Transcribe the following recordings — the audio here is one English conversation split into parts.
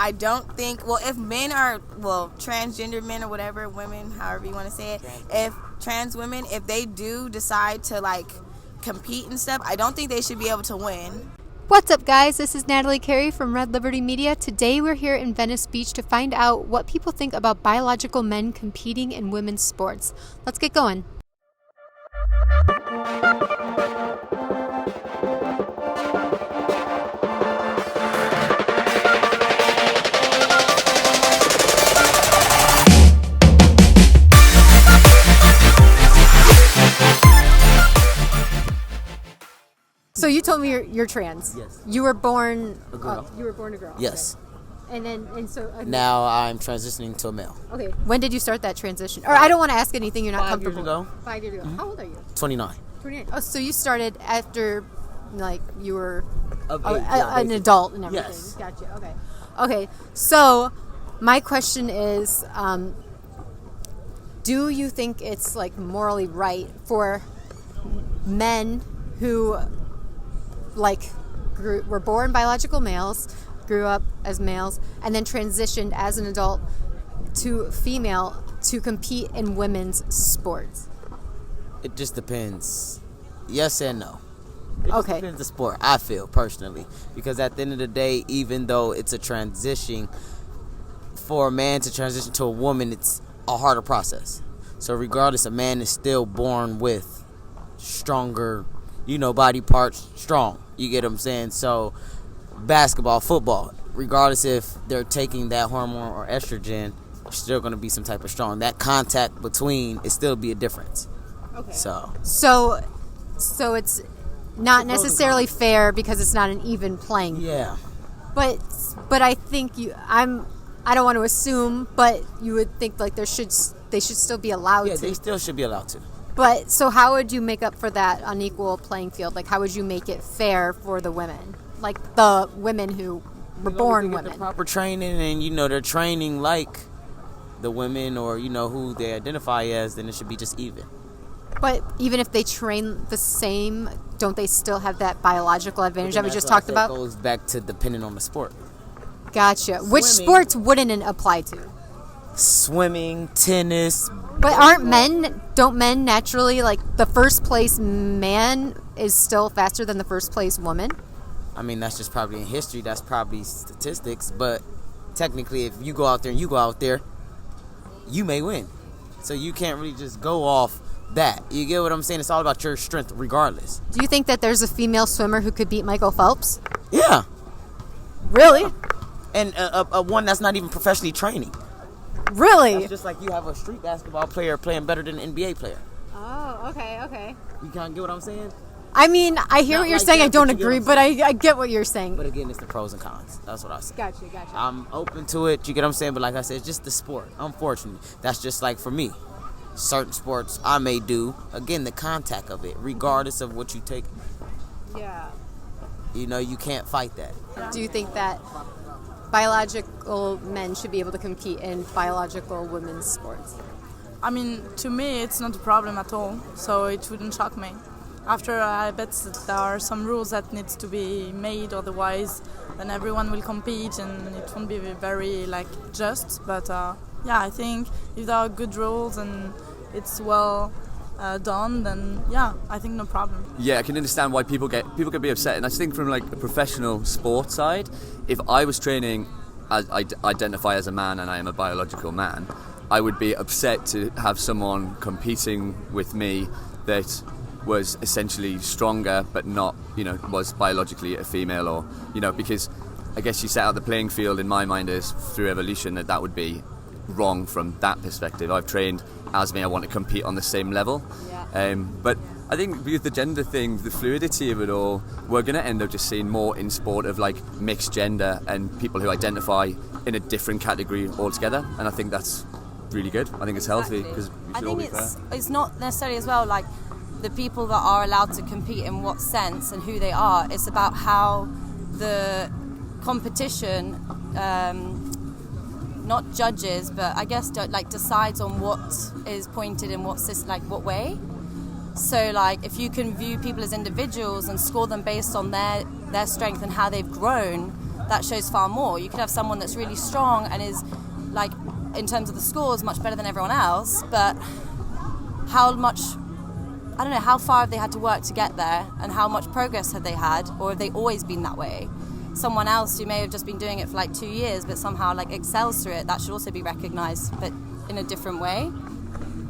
I don't think, well, if men are, well, transgender men or whatever, women, however you want to say it, if trans women, if they do decide to, like, compete and stuff, I don't think they should be able to win. What's up, guys? This is Natalie Carey from Red Liberty Media. Today we're here in Venice Beach to find out what people think about biological men competing in women's sports. Let's get going. So you told me you're trans. Yes. You were born a girl. You were born a girl. Yes. Okay. Now I'm transitioning to a male. Okay. When did you start that transition? Or I don't want to ask anything you're not 5 years comfortable. ago. 5 years ago. Mm-hmm. How old are you? 29. 29. Oh, so you started after, like, you were Yeah, an adult and everything. Yes. Gotcha. Okay. Okay. So my question is, do you think it's, like, morally right for men who, like, were born biological males, grew up as males, and then transitioned as an adult to female to compete in women's sports? It just depends. Yes and no. It Okay. just depends the sport, I feel, personally. Because at the end of the day, even though it's a transition, for a man to transition to a woman, it's a harder process. So regardless, a man is still born with stronger, body parts, strong. You get what I'm saying? So basketball, football, regardless if they're taking that hormone or estrogen, there's still going to be some type of strong. That contact between, it still be a difference. Okay. So it's not necessarily fair because it's not an even playing field. yeah. But I think I don't want to assume, but you would think like they should still be allowed Yeah, to. they still should be allowed to. But so how would you make up for that unequal playing field? Like, how would you make it fair for the women? Like the women who were born Get women. the proper training, and they're training like the women, or who they identify as, then it should be just even. But even if they train the same, don't they still have that biological advantage that we just That's what I talked said, about? It goes back to depending on the sport. Gotcha. Which Swimming. sports wouldn't it apply to? Swimming, tennis. But don't men naturally, like, the first place man is still faster than the first place woman? I mean, that's just probably in history. That's probably statistics. But technically, if you go out there, you may win. So you can't really just go off that. You get what I'm saying? It's all about your strength regardless. Do you think that there's a female swimmer who could beat Michael Phelps? Yeah. Really? And a one that's not even professionally training. Really? It's just like you have a street basketball player playing better than an NBA player. Oh, okay. You kind of get what I'm saying? I mean, I hear Not what you're like saying. that, I don't but you get agree, what I'm but I get what you're saying. But again, it's the pros and cons. That's what I say. Gotcha. I'm open to it. You get what I'm saying? But like I said, it's just the sport. Unfortunately, that's just like for me. Certain sports I may do. Again, the contact of it, regardless of what you take. Yeah. You can't fight that. Do you think that biological men should be able to compete in biological women's sports? I mean, to me, it's not a problem at all, so it wouldn't shock me. After, I bet that there are some rules that needs to be made, otherwise then everyone will compete and it won't be very, just. But, I think if there are good rules and it's well done, then, I think no problem. Yeah, I can understand why people can be upset. And I think from, like, a professional sports side, if I was training as I identify as a man and I am a biological man, I would be upset to have someone competing with me that was essentially stronger but not, was biologically a female, or, because I guess you set out the playing field in my mind as through evolution that would be wrong from that perspective. I've trained as me, I want to compete on the same level. Yeah. But I think with the gender thing, the fluidity of it all, we're going to end up just seeing more in sport of like mixed gender and people who identify in a different category altogether. And I think that's really good. I think it's healthy because we should all be fair. It's not necessarily as well like the people that are allowed to compete in what sense and who they are. It's about how the competition not judges, but I guess decides on what is pointed in what way. So if you can view people as individuals and score them based on their strength and how they've grown, that shows far more. You could have someone that's really strong and is, like, in terms of the scores, much better than everyone else, but how much, I don't know, how far have they had to work to get there, and how much progress have they had, or have they always been that way? Someone else who may have just been doing it for like 2 years but somehow like excels through it, that should also be recognized, but in a different way.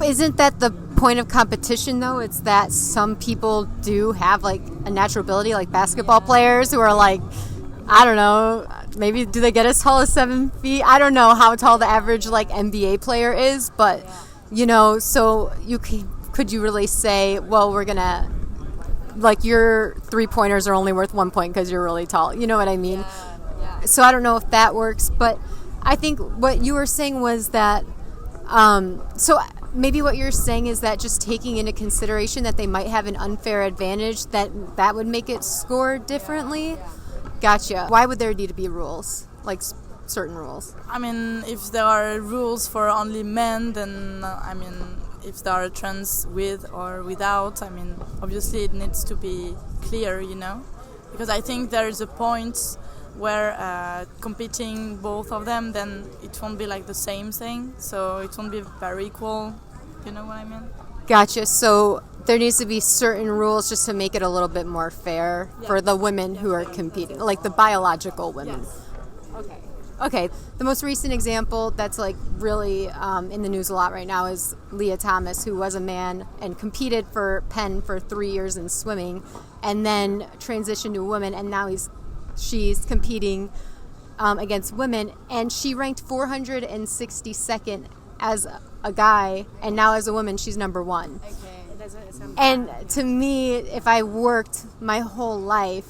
Isn't that the point of competition, though? It's that some people do have like a natural ability, like basketball players who are like, I don't know, maybe do they get as tall as 7 feet? I don't know how tall the average like NBA player is, but you know, so could you really say, well, we're gonna, like, your 3-pointers are only worth 1 point because you're really tall, you know what I mean? So I don't know if that works, but I think what you were saying was that so maybe what you're saying is that just taking into consideration that they might have an unfair advantage, that would make it score differently. Gotcha. Why would there need to be rules, like certain rules? I mean, if there are rules for only men, then I mean, if there are trans with or without, I mean, obviously it needs to be clear, you know, because I think there is a point where competing both of them, then it won't be like the same thing, so it won't be very equal, you know what I mean? Gotcha. So there needs to be certain rules just to make it a little bit more fair for the women who are competing, like the biological women. Yes. Okay. The most recent example that's like really in the news a lot right now is Leah Thomas, who was a man and competed for Penn for 3 years in swimming, and then transitioned to a woman, and now she's competing against women, and she ranked 462nd as a guy, and now as a woman she's number 1. And to me, if I worked my whole life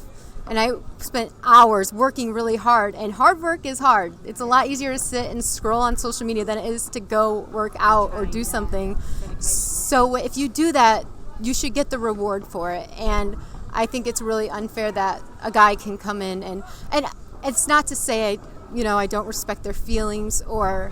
and I spent hours working really hard, and hard work is hard, it's a lot easier to sit and scroll on social media than it is to go work out or do something. So if you do that, you should get the reward for it. And I think it's really unfair that a guy can come in and it's not to say I don't respect their feelings, or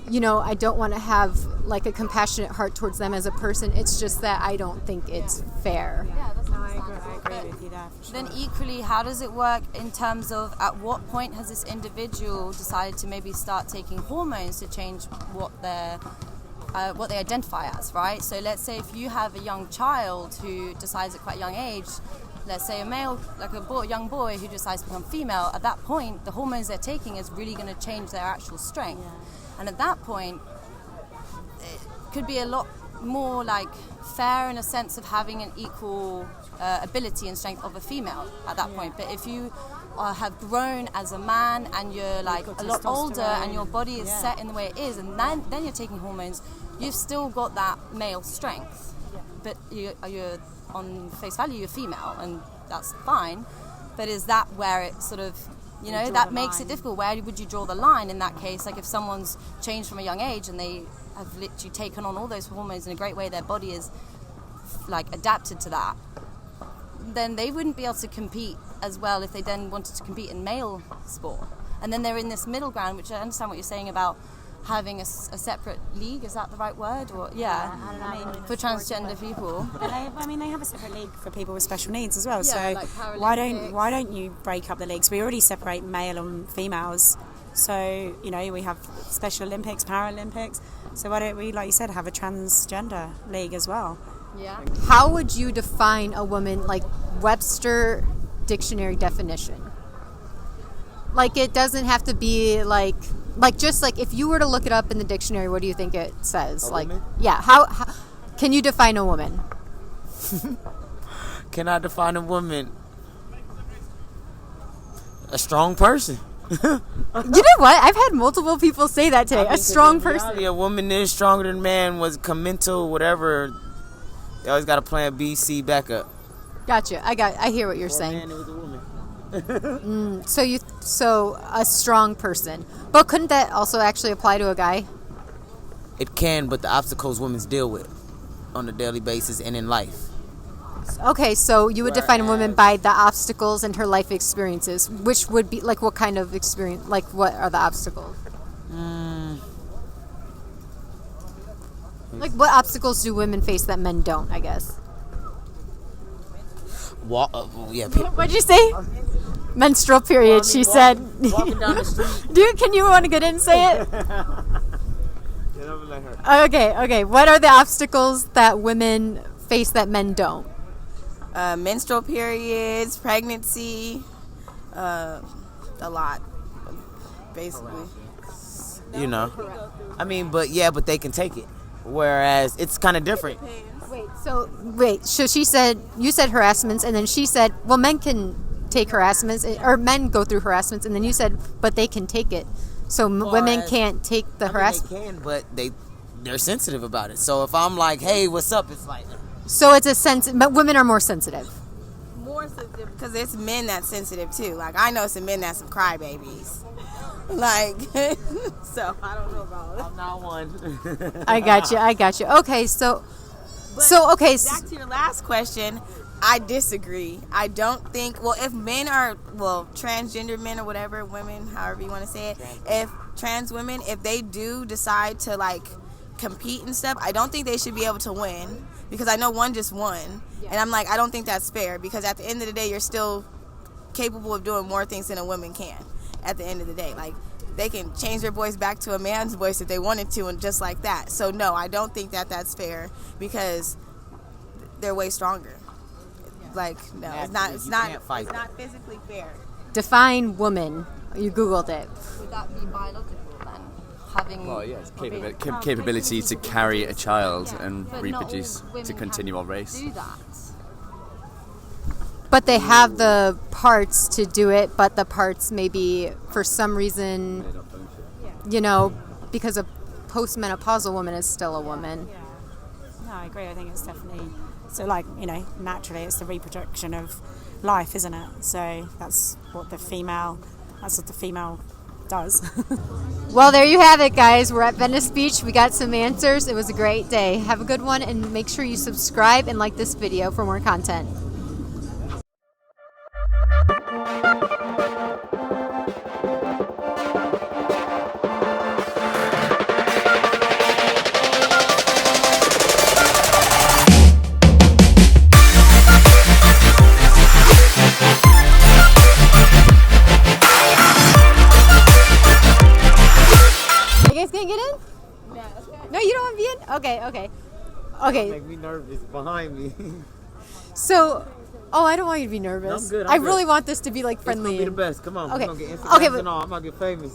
I don't want to have like a compassionate heart towards them as a person. It's just that I don't think it's fair. Yeah, that's I agree with you there. For sure. Then equally, how does it work in terms of at what point has this individual decided to maybe start taking hormones to change what they identify as, right? So let's say if you have a young child who decides at quite a young age, let's say a male, like a young boy who decides to become female, at that point, the hormones they're taking is really going to change their actual strength. Yeah. And at that point, it could be a lot more like fair in a sense of having an equal ability and strength of a female at that point. But if you have grown as a man and you're like a lot older and your body is set in the way it is, and then you're taking hormones, you've still got that male strength. But you're on face value, you're female, and that's fine. But is that where it sort of, that makes it difficult? Where would you draw the line in that case? Like if someone's changed from a young age and they have literally taken on all those hormones in a great way, their body is like adapted to that, then they wouldn't be able to compete as well if they then wanted to compete in male sport. And then they're in this middle ground, which I understand what you're saying about having a separate league. Is that the right word? Or I mean, for transgender people. They have a separate league for people with special needs as well. So like why don't you break up the leagues? We already separate male and females. So we have Special Olympics, Paralympics. So why don't we, like you said, have a transgender league as well? Yeah. How would you define a woman, like Webster dictionary definition? Like it doesn't have to be like just like if you were to look it up in the dictionary, what do you think it says? Woman? Yeah. How can you define a woman? Can I define a woman? A strong person. You know what? I've had multiple people say that today. A strong person. A woman is stronger than a man. Was mental, whatever. You always got a plan B, C, backup. Gotcha. I hear what you're saying. Man, it was a woman. So a strong person, but couldn't that also actually apply to a guy? It can, but the obstacles women deal with on a daily basis and in life. Okay, so you would define a woman by the obstacles and her life experiences, which would be like what kind of experience? Like what are the obstacles? Like what obstacles do women face that men don't? I guess. Yeah. What'd you say? menstrual period, she said. Walking down the street. Can you want to get in and say it? Let her. Okay. What are the obstacles that women face that men don't? Menstrual periods, pregnancy, a lot, basically. You know, I mean, but they can take it. Whereas it's kind of different. So she said, you said harassments, and then she said, well, men can take harassments, or men go through harassments, and then you said, but they can take it. So women can't take the harassment. They can, but they're sensitive about it. So if I'm like, hey, what's up? It's like. So it's but women are more sensitive. More sensitive because it's men that's sensitive too. Like I know some men that's some crybabies. Like, so I don't know about it. I'm not one. I got you. Okay, so back to your last question, I disagree. I don't think, if men are, transgender men or whatever, women, however you want to say it, if trans women, if they do decide to like compete and stuff, I don't think they should be able to win, because I know one just won, and I'm like, I don't think that's fair, because at the end of the day, you're still capable of doing more things than a woman can. At the end of the day, like, they can change their voice back to a man's voice if they wanted to, and just like that. So no, I don't think that that's fair, because they're way stronger. Like, no, it's not physically fair. Define woman. You Googled it. Would that be biological then? Having Capability to carry a child and but reproduce, not all women to continue our have race. to do that. But they have the parts to do it, but the parts maybe for some reason, because a postmenopausal woman is still a woman. No, I agree. I think it's definitely naturally it's the reproduction of life, isn't it? So that's what the female does. Well, there you have it, guys. We're at Venice Beach. We got some answers. It was a great day. Have a good one, and make sure you subscribe and like this video for more content. No, you don't want to be in? Okay. Make me nervous behind me. So, I don't want you to be nervous. No, I'm good. I really want this to be like friendly. It's gonna be the best. Come on. Okay. We're gonna get Instagram Okay, and all. I'm gonna get famous.